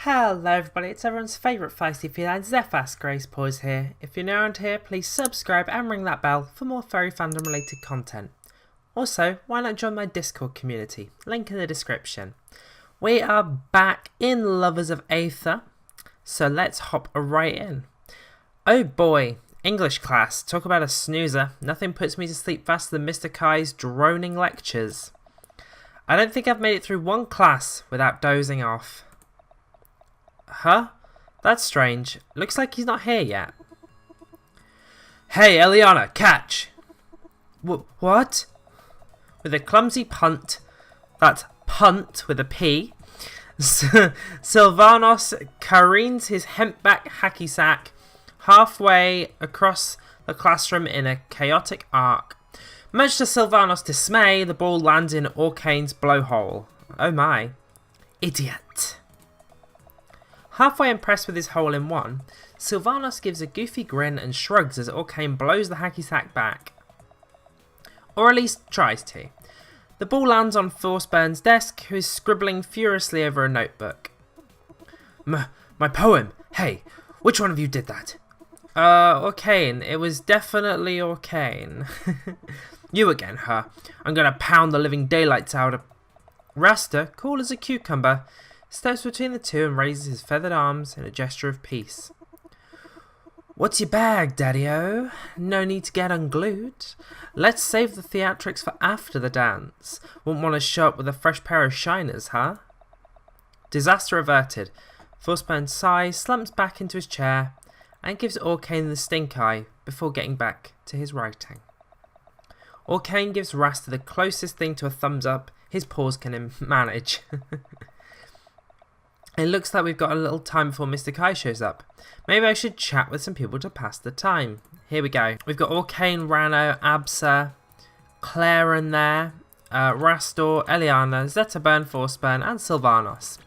Hello everybody, it's everyone's favourite feisty feline, Xephas Gracepaws here. If you're new around here, please subscribe and ring that bell for more furry fandom related content. Also, why not join my Discord community? Link in the description. We are back in Lovers of Aether, so let's hop right in. Oh boy, English class, talk about a snoozer. Nothing puts me to sleep faster than Mr. Kai's droning lectures. I don't think I've made it through one class without dozing off. Huh? That's strange. Looks like he's not here yet. Hey, Eliana, catch! What? With a clumsy punt, that's punt with a P, Sylvanos careens his hempback hacky sack halfway across the classroom in a chaotic arc. Much to Sylvanos' dismay, the ball lands in Orcane's blowhole. Oh my. Idiot. Halfway impressed with his hole-in-one, Sylvanos gives a goofy grin and shrugs as Orcane blows the hacky sack back. Or at least tries to. The ball lands on Forsburn's desk, who is scribbling furiously over a notebook. My poem! Hey, which one of you did that? Orcane. It was definitely Orcane. You again, huh? I'm gonna pound the living daylights out of... Rasta, cool as a cucumber, steps between the two and raises his feathered arms in a gesture of peace. What's your bag, Daddy-O? No need to get unglued. Let's save the theatrics for after the dance. Wouldn't want to show up with a fresh pair of shiners, huh? Disaster averted. Forsburn sighs, slumps back into his chair, and gives Orcane the stink eye before getting back to his writing. Orcane gives Rasta the closest thing to a thumbs up his paws can manage. It looks like we've got a little time before Mr. Kai shows up. Maybe I should chat with some people to pass the time. Here we go. We've got Orcane, Rano, Absa, Claire in there, Rastor, Eliana, Zeta Burn, Forsburn, and Sylvanos.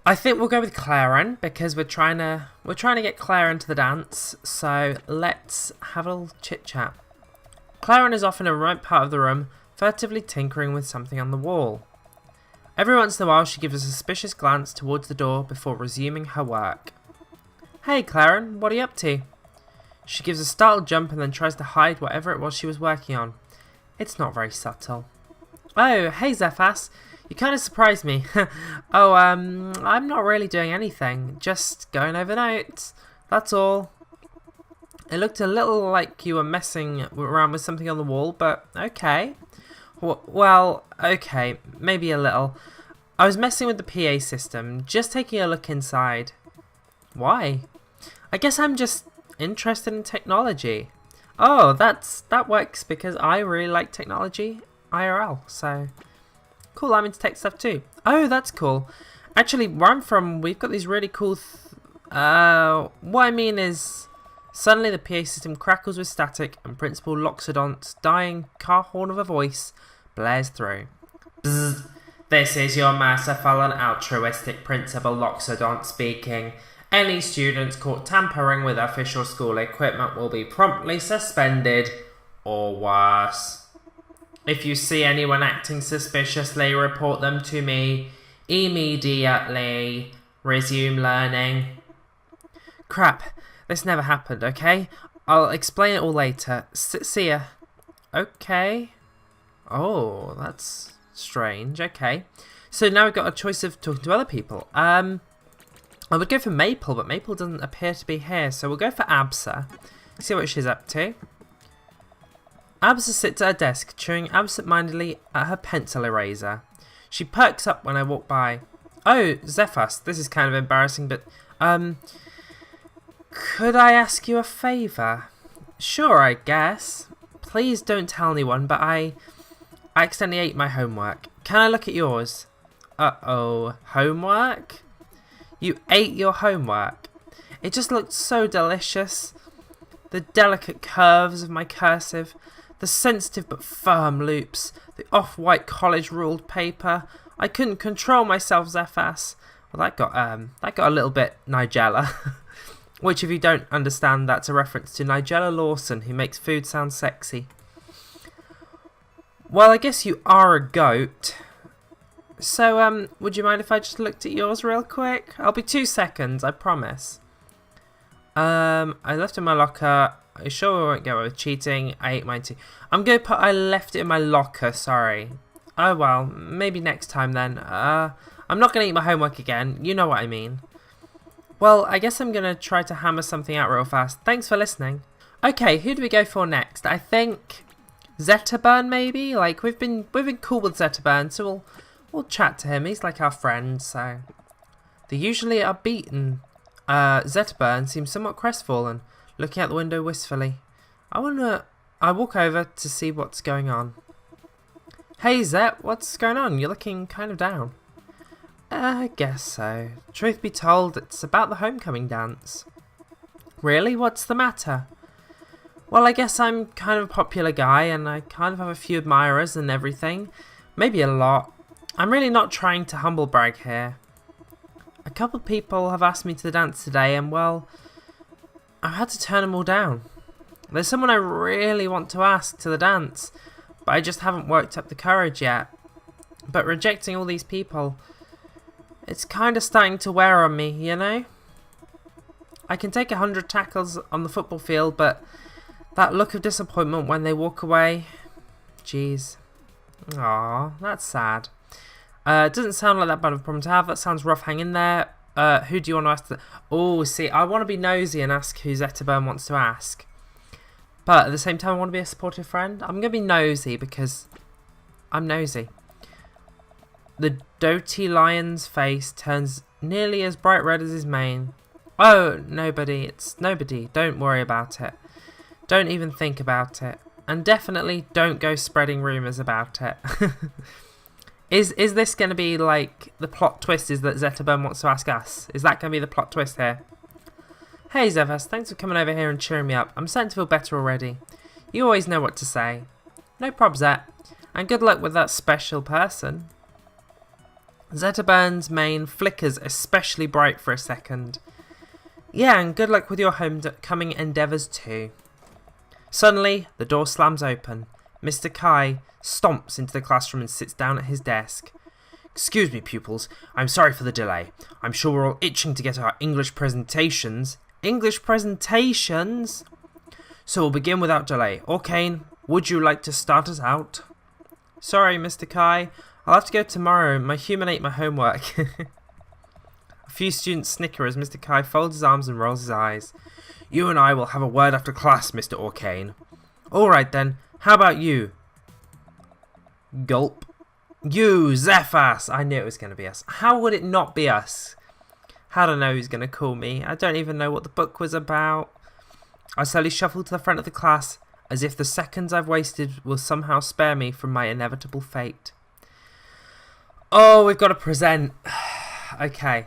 I think we'll go with Claren because we're trying to get Claire into the dance. So let's have a little chit chat. Claren is off in a remote part of the room, furtively tinkering with something on the wall. Every once in a while she gives a suspicious glance towards the door before resuming her work. Hey Claren, what are you up to? She gives a startled jump and then tries to hide whatever it was she was working on. It's not very subtle. Oh, hey Xephas, you kind of surprised me. Oh, I'm not really doing anything, just going over notes, that's all. It looked a little like you were messing around with something on the wall, but okay. Well, okay, maybe a little. I was messing with the PA system, just taking a look inside. Why? I guess I'm just interested in technology. Oh, that works because I really like technology IRL, so... Cool, I'm into tech stuff too. Oh, that's cool. Actually, where I'm from, we've got these really cool... what I mean is... Suddenly the PA system crackles with static and Principal Loxodont's dying car horn of a voice blares through. Bzzz. This is your merciful and altruistic Principal Loxodont speaking. Any students caught tampering with official school equipment will be promptly suspended, or worse. If you see anyone acting suspiciously, report them to me immediately. Resume learning. Crap. This never happened, okay? I'll explain it all later. See ya. Okay. Oh, that's strange. Okay. So now we've got a choice of talking to other people. I would go for Maypole, but Maypole doesn't appear to be here. So we'll go for Absa. See what she's up to. Absa sits at her desk, chewing absent-mindedly at her pencil eraser. She perks up when I walk by. Oh, Xephas, this is kind of embarrassing, but... Could I ask you a favour? Sure, I guess. Please don't tell anyone, but I accidentally ate my homework. Can I look at yours? Uh-oh. Homework? You ate your homework? It just looked so delicious. The delicate curves of my cursive, the sensitive but firm loops, the off-white college-ruled paper. I couldn't control myself, Xephas. Well, that got a little bit Nigella. Which, if you don't understand, that's a reference to Nigella Lawson, who makes food sound sexy. Well, I guess you are a goat. So, would you mind if I just looked at yours real quick? I'll be 2 seconds, I promise. I left it in my locker. Are you sure we won't get away with cheating? I ate mine too. I'm going to put I left it in my locker, sorry. Oh well, maybe next time then. I'm not going to eat my homework again. You know what I mean. Well, I guess I'm going to try to hammer something out real fast. Thanks for listening. Okay, who do we go for next? I think Zetaburn maybe? Like, we've been cool with Zetaburn, so we'll chat to him. He's like our friend, so. They usually are beaten. Zetaburn seems somewhat crestfallen, looking out the window wistfully. I walk over to see what's going on. Hey Zet, what's going on? You're looking kind of down. I guess so. Truth be told, it's about the homecoming dance. Really? What's the matter? Well, I guess I'm kind of a popular guy and I kind of have a few admirers and everything. Maybe a lot. I'm really not trying to humble brag here. A couple of people have asked me to the dance today and, well, I've had to turn them all down. There's someone I really want to ask to the dance, but I just haven't worked up the courage yet. But rejecting all these people, it's kind of starting to wear on me, you know? I can take 100 tackles on the football field, but that look of disappointment when they walk away, jeez. Aw, that's sad. It doesn't sound like that bad of a problem to have. That sounds rough. Hang in there. Who do you want to ask? Oh, see, I want to be nosy and ask who Zetaburn wants to ask. But at the same time, I want to be a supportive friend. I'm going to be nosy because I'm nosy. The doty lion's face turns nearly as bright red as his mane. Oh, nobody. It's nobody. Don't worry about it. Don't even think about it. And definitely don't go spreading rumours about it. Is this going to be like the plot twist is that Zetaburn wants to ask us? Is that going to be the plot twist here? Hey Xephas, thanks for coming over here and cheering me up. I'm starting to feel better already. You always know what to say. No prob, Zet. And good luck with that special person. Zetaburn's mane flickers especially bright for a second. Yeah, and good luck with your homecoming endeavours too. Suddenly, the door slams open. Mr. Kai stomps into the classroom and sits down at his desk. Excuse me, pupils. I'm sorry for the delay. I'm sure we're all itching to get our English presentations. English presentations? So we'll begin without delay. Orkane, would you like to start us out? Sorry, Mr. Kai. I'll have to go tomorrow. My human ate my homework. A few students snicker as Mr. Kai folds his arms and rolls his eyes. You and I will have a word after class, Mr. Orkane. All right then. How about you? Gulp. You, Xephas! I knew it was going to be us. How would it not be us? How do I know who's going to call me? I don't even know what the book was about. I slowly shuffle to the front of the class, as if the seconds I've wasted will somehow spare me from my inevitable fate. Oh, we've got to present. Okay.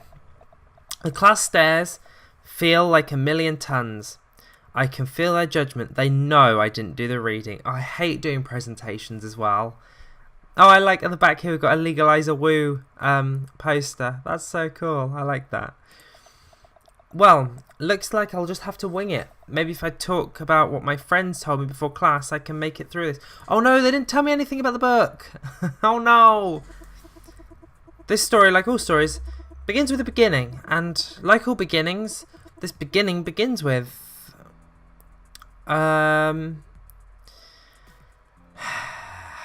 The class stares feel like 1,000,000 tons. I can feel their judgment. They know I didn't do the reading. I hate doing presentations as well. Oh, I like at the back here we've got a Legalize a Woo poster. That's so cool. I like that. Well, looks like I'll just have to wing it. Maybe if I talk about what my friends told me before class, I can make it through this. Oh no, they didn't tell me anything about the book. Oh no. This story, like all stories, begins with a beginning. And like all beginnings, this beginning begins with...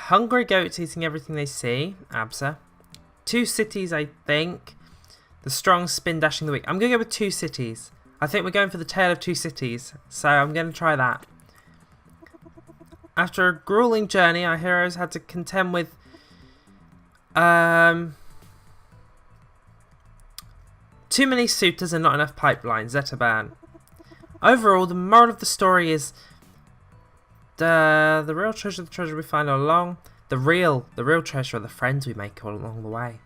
hungry goats eating everything they see. Absa. 2 cities, I think. The strong spin dashing the weak. I'm going to go with 2 cities. I think we're going for the tale of 2 cities. So I'm going to try that. After a grueling journey, our heroes had to contend with... too many suitors and not enough pipelines. Zetaburn. Overall, the moral of the story is the real treasure, the treasure we find all along. The real treasure are the friends we make all along the way.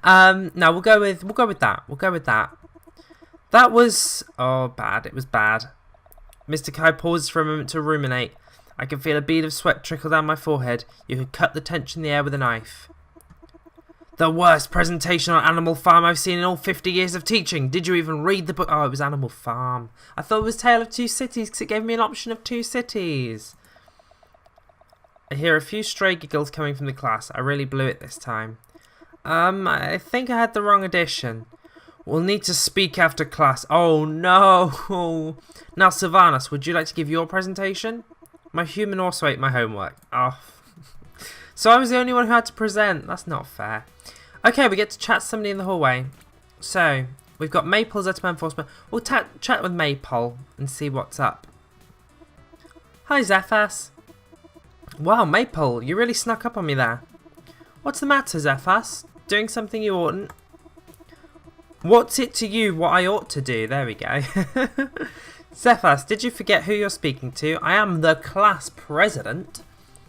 No, we'll go with that. We'll go with that. That was bad. It was bad. Mr. Kai pauses for a moment to ruminate. I can feel a bead of sweat trickle down my forehead. You could cut the tension in the air with a knife. The worst presentation on Animal Farm I've seen in all 50 years of teaching. Did you even read the book? Oh, it was Animal Farm. I thought it was Tale of 2 Cities because it gave me an option of 2 cities. I hear a few stray giggles coming from the class. I really blew it this time. I think I had the wrong edition. We'll need to speak after class. Oh no! Now Sylvanas, would you like to give your presentation? My human also ate my homework. Oh. So I was the only one who had to present. That's not fair. Okay, we get to chat to somebody in the hallway. So, we've got Maypole, Zeta Enforcement. We'll chat with Maypole and see what's up. Hi, Xephas. Wow, Maypole, you really snuck up on me there. What's the matter, Xephas? Doing something you oughtn't? What's it to you what I ought to do? There we go. Xephas, did you forget who you're speaking to? I am the class president,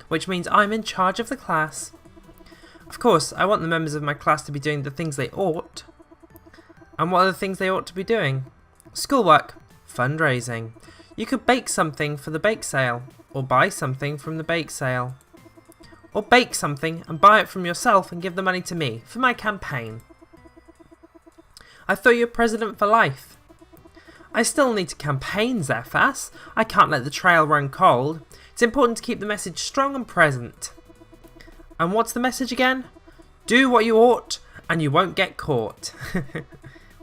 which means I'm in charge of the class. Of course, I want the members of my class to be doing the things they ought. And what are the things they ought to be doing? Schoolwork, fundraising. You could bake something for the bake sale, or buy something from the bake sale. Or bake something and buy it from yourself and give the money to me for my campaign. I thought you were president for life. I still need to campaign, Xephas. I can't let the trail run cold. It's important to keep the message strong and present. And what's the message again? Do what you ought and you won't get caught.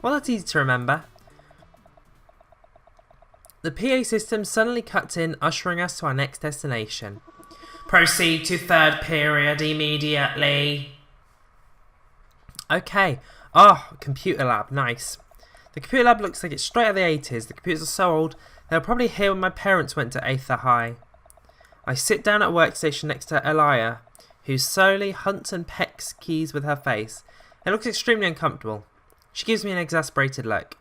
Well, that's easy to remember. The PA system suddenly cuts in, ushering us to our next destination. Proceed to third period immediately. Okay. Oh, computer lab. Nice. The computer lab looks like it's straight out of the 80s. The computers are so old, they were probably here when my parents went to Aether High. I sit down at a workstation next to Elia, who slowly hunts and pecks keys with her face. It looks extremely uncomfortable. She gives me an exasperated look.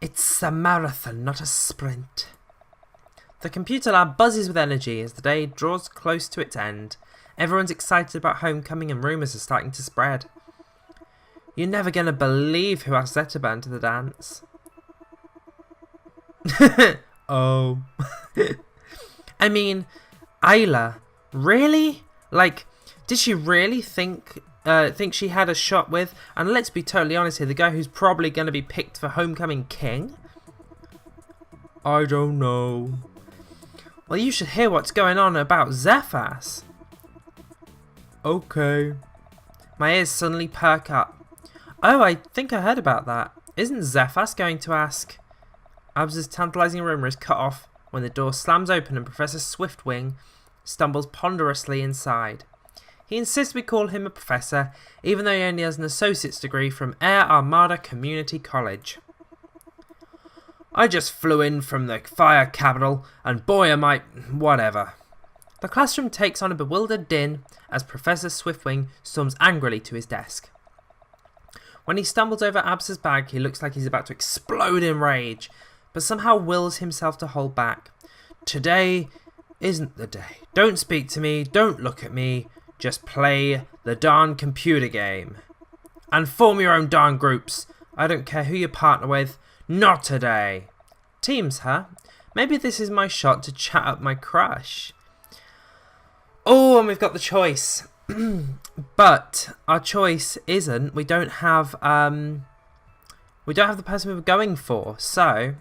It's a marathon, not a sprint. The computer lab buzzes with energy as the day draws close to its end. Everyone's excited about homecoming and rumours are starting to spread. You're never going to believe who asked Zetaban to the dance. Oh. I mean, Ayla, really? Like, did she really think she had a shot with, and let's be totally honest here, the guy who's probably going to be picked for homecoming king? I don't know. Well, you should hear what's going on about Xephas. Okay. My ears suddenly perk up. Oh, I think I heard about that. Isn't Xephas going to ask? Absa's tantalizing rumour is cut off when the door slams open and Professor Swiftwing stumbles ponderously inside. He insists we call him a professor, even though he only has an associate's degree from Air Armada Community College. I just flew in from the fire capital, and boy am I... whatever. The classroom takes on a bewildered din as Professor Swiftwing storms angrily to his desk. When he stumbles over Absa's bag, he looks like he's about to explode in rage, but somehow wills himself to hold back. Today isn't the day. Don't speak to me, don't look at me, just play the darn computer game. And form your own darn groups. I don't care who you partner with, not today. Teams, huh? Maybe this is my shot to chat up my crush. Oh, and we've got the choice. But our choice isn't. We don't have the person we were going for. So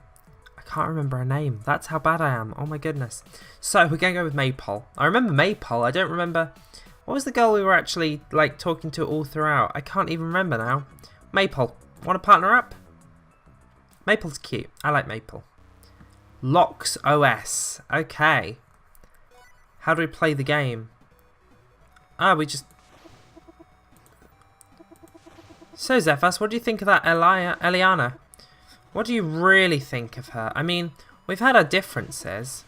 I can't remember her name. That's how bad I am. Oh my goodness. So we're gonna go with Maypole. I remember Maypole. I don't remember. What was the girl we were actually like talking to all throughout? I can't even remember now. Maypole. Want to partner up? Maypole's cute. I like Maypole. Locks OS. Okay. How do we play the game? Ah, we just... So, Xephas, what do you think of that Eliana? What do you really think of her? I mean, we've had our differences.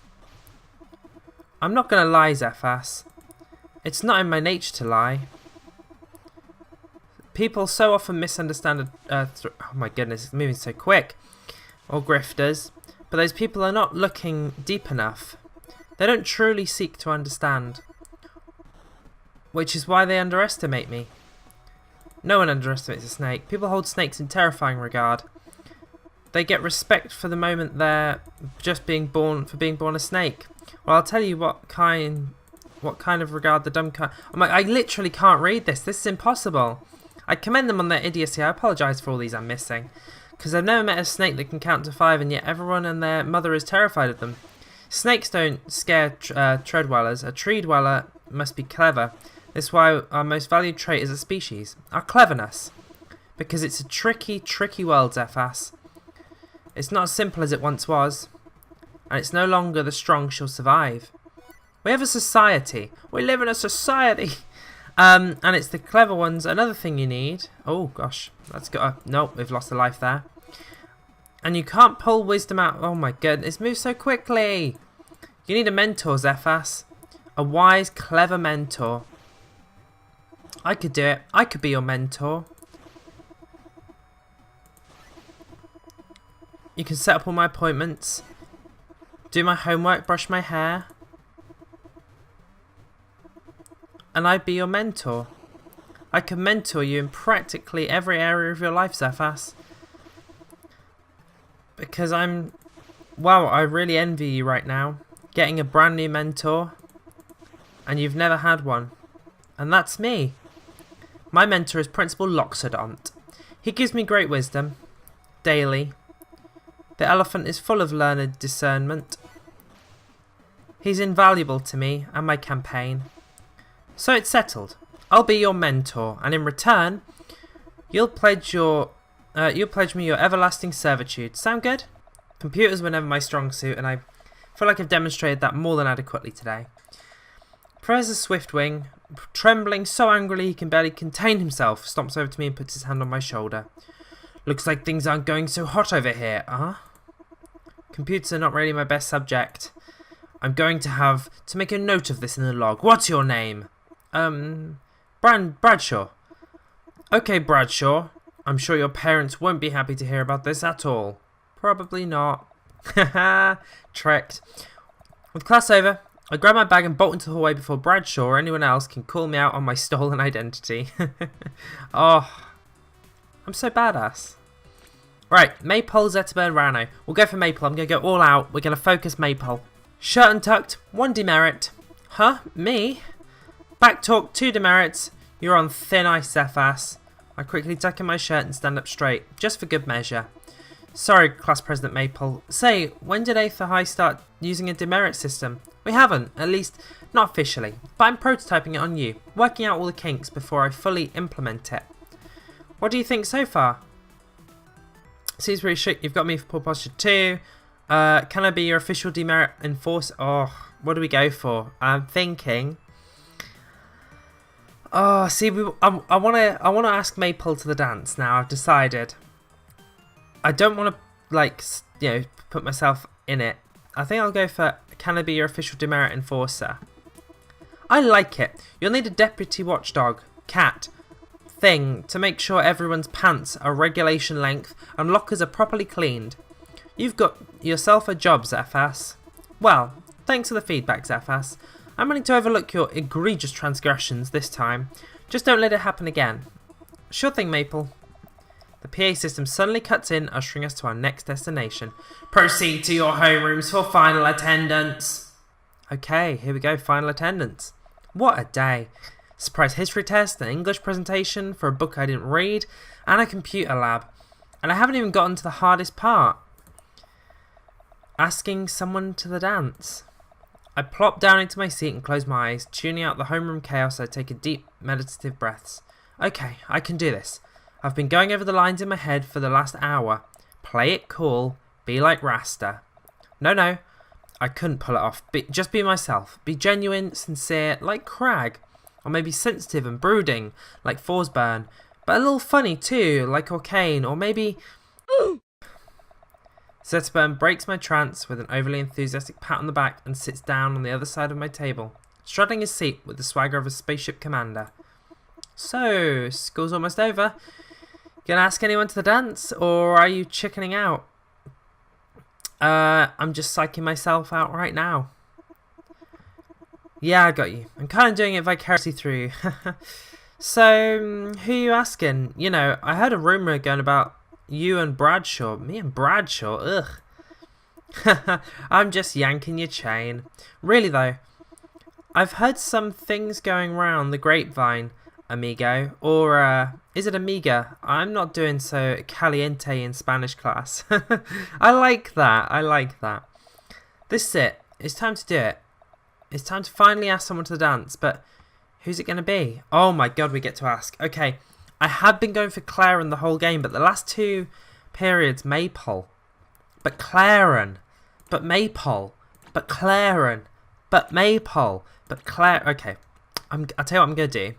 I'm not going to lie, Xephas. It's not in my nature to lie. People so often misunderstand... oh my goodness, it's moving so quick. Or grifters. But those people are not looking deep enough. They don't truly seek to understand. Which is why they underestimate me. No one underestimates a snake. People hold snakes in terrifying regard. They get respect for the moment they're just being born a snake. Well, I'll tell you what kind of regard the dumb kind... I literally can't read this. This is impossible. I commend them on their idiocy. I apologise for all these I'm missing. Because I've never met a snake that can count to 5, and yet everyone and their mother is terrified of them. Snakes don't scare tree dwellers. A tree dweller must be clever. This is why our most valued trait as a species, our cleverness. Because it's a tricky, tricky world, Xephas. It's not as simple as it once was. And it's no longer the strong shall survive. We have a society. We live in a society. And it's the clever ones. Another thing you need. Oh, gosh. Let's go. Nope, we've lost a life there. And you can't pull wisdom out. Oh, my goodness. It moves so quickly. You need a mentor, Xephas. A wise, clever mentor. I could do it. I could be your mentor. You can set up all my appointments. Do my homework. Brush my hair. And I'd be your mentor. I can mentor you in practically every area of your life, Xephas. Because wow, I really envy you right now. Getting a brand new mentor. And you've never had one. And that's me. My mentor is Principal Loxodont. He gives me great wisdom. Daily. The elephant is full of learned discernment. He's invaluable to me and my campaign. So it's settled. I'll be your mentor, and in return, you'll pledge me your everlasting servitude. Sound good? Computers were never my strong suit, and I feel like I've demonstrated that more than adequately today. Professor Swiftwing, trembling so angrily he can barely contain himself, stomps over to me and puts his hand on my shoulder. Looks like things aren't going so hot over here, huh? Computers are not really my best subject. I'm going to have to make a note of this in the log. What's your name? Bradshaw. Okay, Bradshaw. I'm sure your parents won't be happy to hear about this at all. Probably not. Haha, tricked. With class over, I grab my bag and bolt into the hallway before Bradshaw or anyone else can call me out on my stolen identity. Oh, I'm so badass. Right, Maypole, Zetas, and Rano. We'll go for Maypole. I'm going to go all out. We're going to focus Maypole. Shirt untucked, 1 demerit. Huh? Me? Back talk, 2 demerits. You're on thin ice, Xephas. I quickly tuck in my shirt and stand up straight, just for good measure. Sorry, Class President Maypole. Say, when did Aether High start using a demerit system? We haven't, at least not officially, but I'm prototyping it on you, working out all the kinks before I fully implement it. What do you think so far? Seems pretty chic. You've got me for poor posture too. Can I be your official demerit enforcer? Oh, what do we go for? I'm thinking. Oh, see, I want to ask Maypole to the dance now. I've decided. I don't want to, put myself in it. I think I'll go for, can I be your official demerit enforcer? I like it. You'll need a deputy watchdog, cat, thing, to make sure everyone's pants are regulation length and lockers are properly cleaned. You've got yourself a job, Xephas. Well, thanks for the feedback, Xephas. I'm willing to overlook your egregious transgressions this time. Just don't let it happen again. Sure thing, Maypole. The PA system suddenly cuts in, ushering us to our next destination. Proceed to your homerooms for final attendance. Okay, here we go, final attendance. What a day. Surprise history test, an English presentation for a book I didn't read, and a computer lab. And I haven't even gotten to the hardest part. Asking someone to the dance. I plop down into my seat and close my eyes, tuning out the homeroom chaos. I take a deep, meditative breaths. Okay, I can do this. I've been going over the lines in my head for the last hour. Play it cool. Be like Rasta. No. I couldn't pull it off. Just be myself. Be genuine, sincere, like Crag. Or maybe sensitive and brooding, like Forsburn. But a little funny too, like Orkane. Or maybe... Zetas breaks my trance with an overly enthusiastic pat on the back and sits down on the other side of my table, strutting his seat with the swagger of a spaceship commander. So, school's almost over. Gonna ask anyone to the dance, or are you chickening out? I'm just psyching myself out right now. Yeah, I got you. I'm kind of doing it vicariously through you. So, who are you asking? You know, I heard a rumour going about you and Bradshaw. Me and Bradshaw? Ugh. I'm just yanking your chain. Really though, I've heard some things going round the grapevine, amigo. Or, is it amiga? I'm not doing so caliente in Spanish class. I like that. This is it. It's time to do it. It's time to finally ask someone to dance, but who's it going to be? Oh my god, we get to ask. Okay, I had been going for Claren the whole game, but the last 2 periods, Maypole. But Claren. But Maypole. But Claren. But Maypole. But Claire. Okay, I'll tell you what I'm going to do.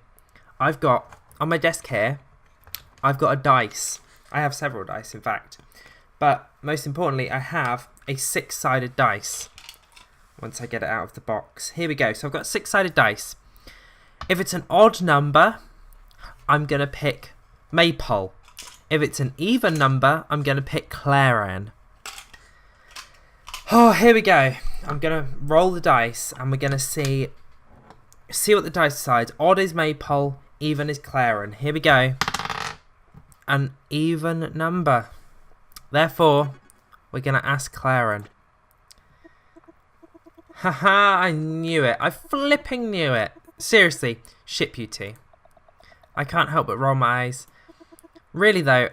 I've got, on my desk here, I've got a dice. I have several dice, in fact. But most importantly, I have a 6-sided dice. Once I get it out of the box. Here we go. So I've got 6-sided dice. If it's an odd number, I'm going to pick Maypole. If it's an even number, I'm going to pick Claren. Oh, here we go. I'm going to roll the dice and we're going to see what the dice decides. Odd is Maypole, even is Claren. Here we go. An even number. Therefore, we're going to ask Claren. Haha, I knew it. I flipping knew it. Seriously, ship you two. I can't help but roll my eyes. Really though,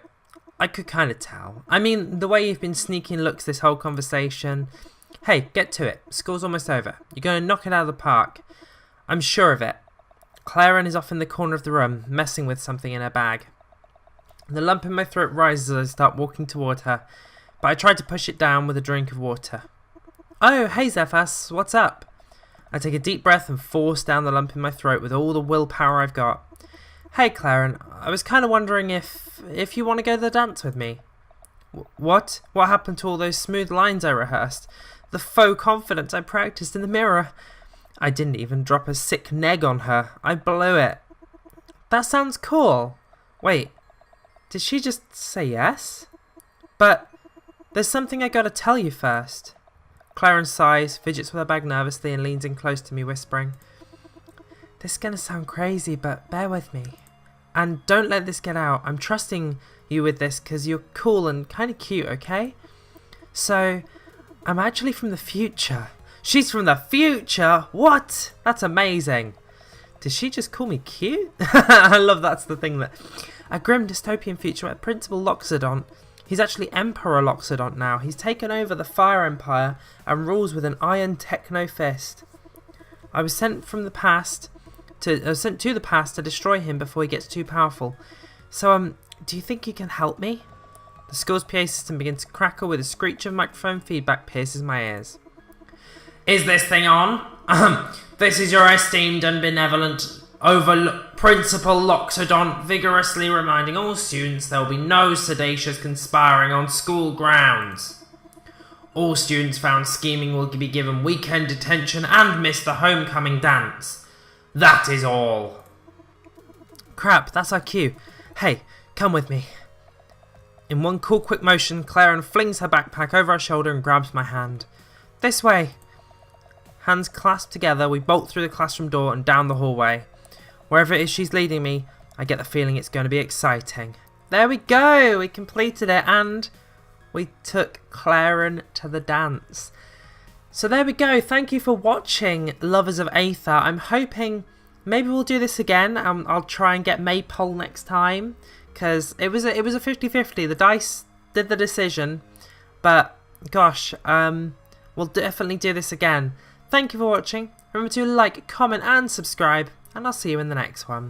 I could kind of tell. I mean, the way you've been sneaking looks this whole conversation. Hey, get to it. School's almost over. You're going to knock it out of the park. I'm sure of it. Claren is off in the corner of the room, messing with something in her bag. The lump in my throat rises as I start walking toward her, but I try to push it down with a drink of water. Oh, hey Xephas, what's up? I take a deep breath and force down the lump in my throat with all the willpower I've got. Hey Claren, I was kind of wondering if you want to go to the dance with me. What? What happened to all those smooth lines I rehearsed? The faux confidence I practiced in the mirror? I didn't even drop a sick neg on her. I blew it. That sounds cool. Wait, did she just say yes? But there's something I gotta tell you first. Claren sighs, fidgets with her bag nervously and leans in close to me, whispering, This is gonna sound crazy, but bear with me. And don't let this get out. I'm trusting you with this because you're cool and kind of cute, okay? So, I'm actually from the future. She's from the future? What? That's amazing. Did she just call me cute? I love that's the thing that... A grim dystopian future where Principal Loxodont, he's actually Emperor Loxodont now. He's taken over the Fire Empire and rules with an iron techno fist. I was sent to the past to destroy him before he gets too powerful. So, do you think you can help me? The school's PA system begins to crackle with a screech of microphone feedback pierces my ears. Is this thing on? This is your esteemed and benevolent Principal Loxodont vigorously reminding all students there will be no seditious conspiring on school grounds. All students found scheming will be given weekend detention and miss the homecoming dance. That is all. Crap, that's our cue. Hey, come with me. In one cool quick motion, Claren flings her backpack over her shoulder and grabs my hand. This way. Hands clasped together, we bolt through the classroom door and down the hallway. Wherever it is she's leading me, I get the feeling it's going to be exciting. There we go! We completed it and we took Claren to the dance. So there we go. Thank you for watching, lovers of Aether. I'm hoping maybe we'll do this again. I'll try and get Maypole next time because it was a 50-50. The dice did the decision, but gosh, we'll definitely do this again. Thank you for watching. Remember to like, comment and subscribe, and I'll see you in the next one.